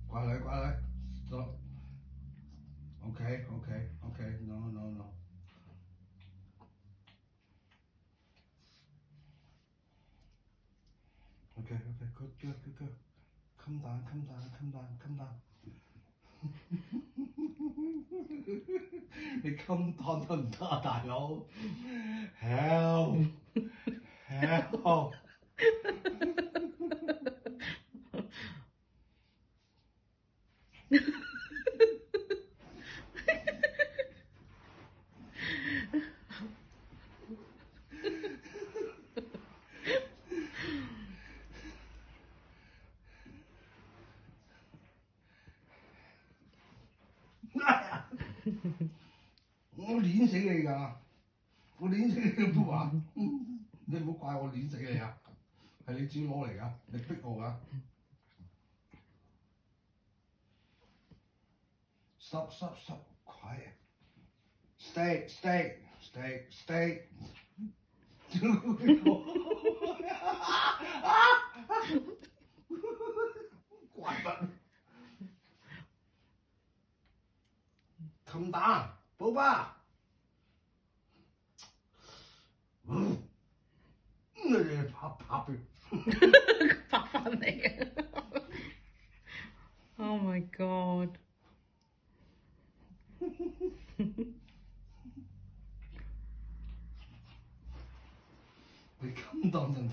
乖女乖女，stop。OK OK OK no no no。OK OK good good good good。Come down come down come down come down。你 come down 得唔得啊，大佬？Help help。我碾死你㗎！我碾死你都唔話，你唔好怪我碾死你啊！係你自己攞嚟㗎，你逼我㗎。Stop stop stop quiet。Stay stay stay stay。怪物。Come down，寶寶。你拍佢。拍翻嚟啊！Oh my god！你咁當陣